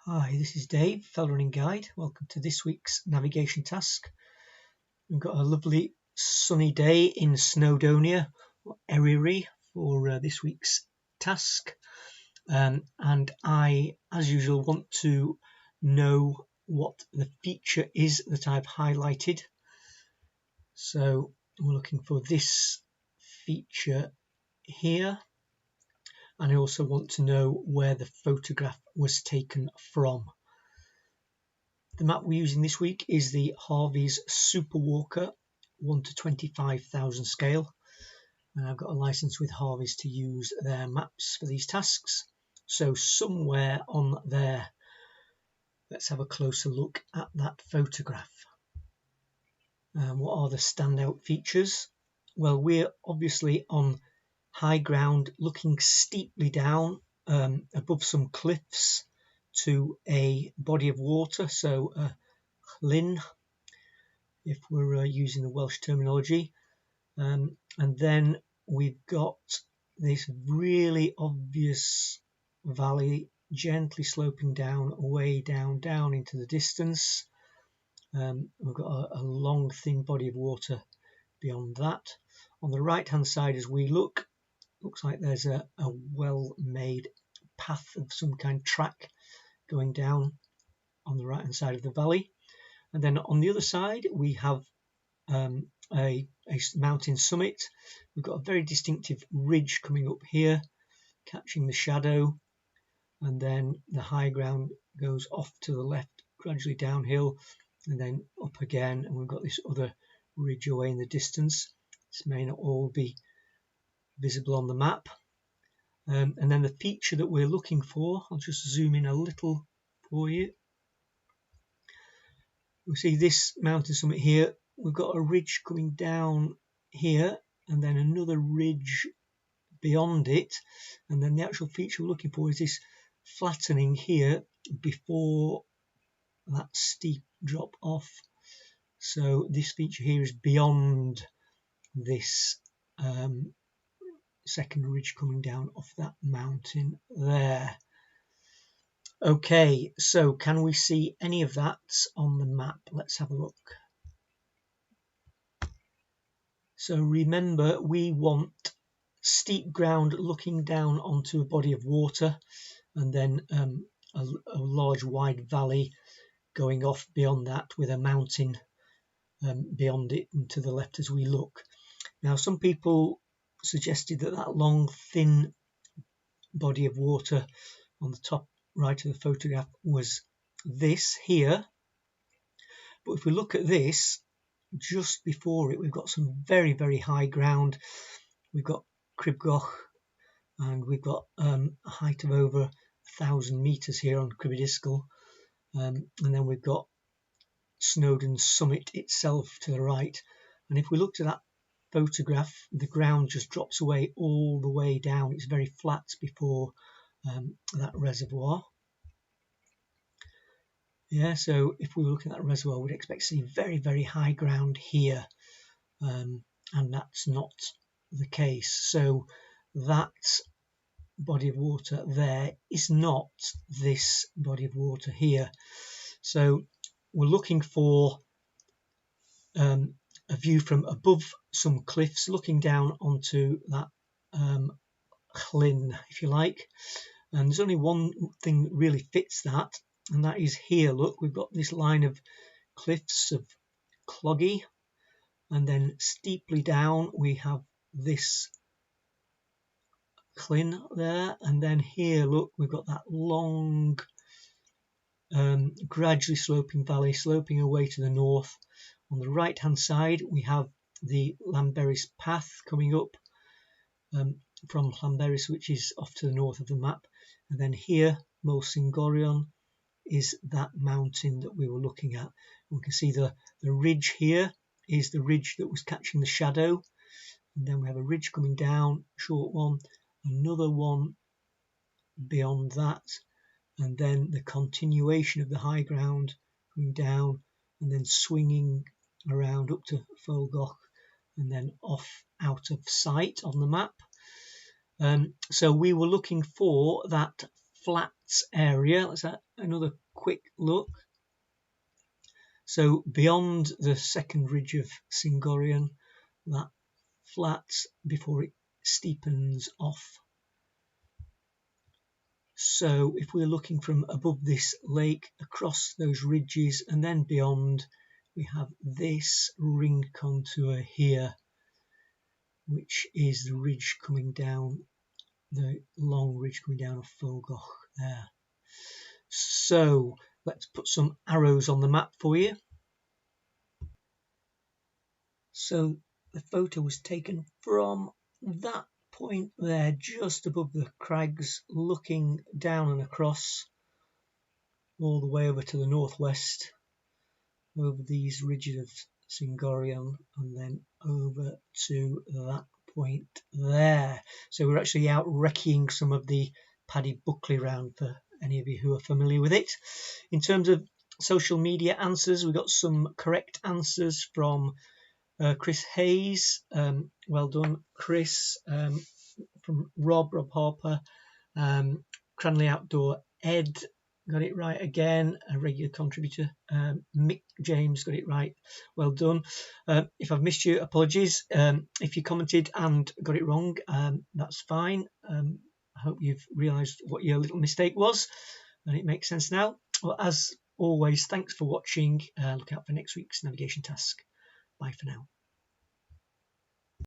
Hi, this is Dave, Fell Running Guide. Welcome to this week's navigation task. We've got a lovely sunny day in Snowdonia, or Eryri, for this week's task. And I, as usual, want to know what the feature is that I've highlighted. So we're looking for this feature here. And I also want to know where the photograph was taken from. The map we're using this week is the Harvey's Superwalker 1 to 25,000 scale, and I've got a license with Harvey's to use their maps for these tasks. So somewhere on there, let's have a closer look at that photograph. What are the standout features? Well, we're obviously on high ground, looking steeply down above some cliffs to a body of water, so a llyn, if we're using the Welsh terminology. And then we've got this really obvious valley gently sloping down, way down into the distance. We've got a long thin body of water beyond that. On the right hand side, as we look, looks like there's a well made path of some kind, track going down on the right hand side of the valley. And then on the other side we have a mountain summit. We've got a very distinctive ridge coming up here, catching the shadow, and then the high ground goes off to the left, gradually downhill, and then up again, and we've got this other ridge away in the distance. This may not all be visible on the map. And then the feature that we're looking for, I'll just zoom in a little for you. We'll see this mountain summit here. We've got a ridge coming down here, and then another ridge beyond it, and then the actual feature we're looking for is this flattening here before that steep drop off. So this feature here is beyond this second ridge coming down off that mountain there. Okay, so can we see any of that on the map? Let's have a look. So remember, we want steep ground looking down onto a body of water, and then a large wide valley going off beyond that with a mountain beyond it and to the left as we look. Now, some people suggested that that long thin body of water on the top right of the photograph was this here, but if we look at this, just before it we've got some very high ground. We've got Cribgoch, and we've got a height of over 1,000 meters here on Cribidiscal, and then we've got Snowdon summit itself to the right. And if we look to that photograph, the ground just drops away all the way down. It's very flat before that reservoir. Yeah, so if we were looking at that reservoir, we'd expect to see very high ground here, and that's not the case. So that body of water there is not this body of water here. So we're looking for a view from above some cliffs looking down onto that llyn, if you like. And there's only one thing that really fits that, and that is here. Look, we've got this line of cliffs of Cloggy, and then steeply down we have this llyn there, and then here, look, we've got that long gradually sloping valley sloping away to the north. On the right hand side we have the Llanberis path coming up from Llanberis, which is off to the north of the map, and then here Molsingorion is that mountain that we were looking at. We can see the ridge here is the ridge that was catching the shadow, and then we have a ridge coming down, short one, another one beyond that, and then the continuation of the high ground coming down and then swinging around up to Folgoch and then off out of sight on the map. So we were looking for that flat flats area. Let's have another quick look. So beyond the second ridge of Singorian, that flat before it steepens off. So if we're looking from above this lake across those ridges and then beyond, we have this ring contour here, which is the ridge coming down, the long ridge coming down of Fogoch there. So let's put some arrows on the map for you. So the photo was taken from that point there, just above the crags, looking down and across all the way over to the northwest, over these ridges of Singorian, and then over to that point there. So we're actually out recceing some of the Paddy Buckley Round, for any of you who are familiar with it. In terms of social media answers, we got some correct answers from Chris Hayes. Well done, Chris. From Rob Harper. Cranley Outdoor Ed got it right again, a regular contributor. Mick James got it right. Well done. If I've missed you, apologies. If you commented and got it wrong, that's fine. I hope you've realised what your little mistake was and it makes sense now. Well, as always, thanks for watching. Look out for next week's navigation task. Bye for now.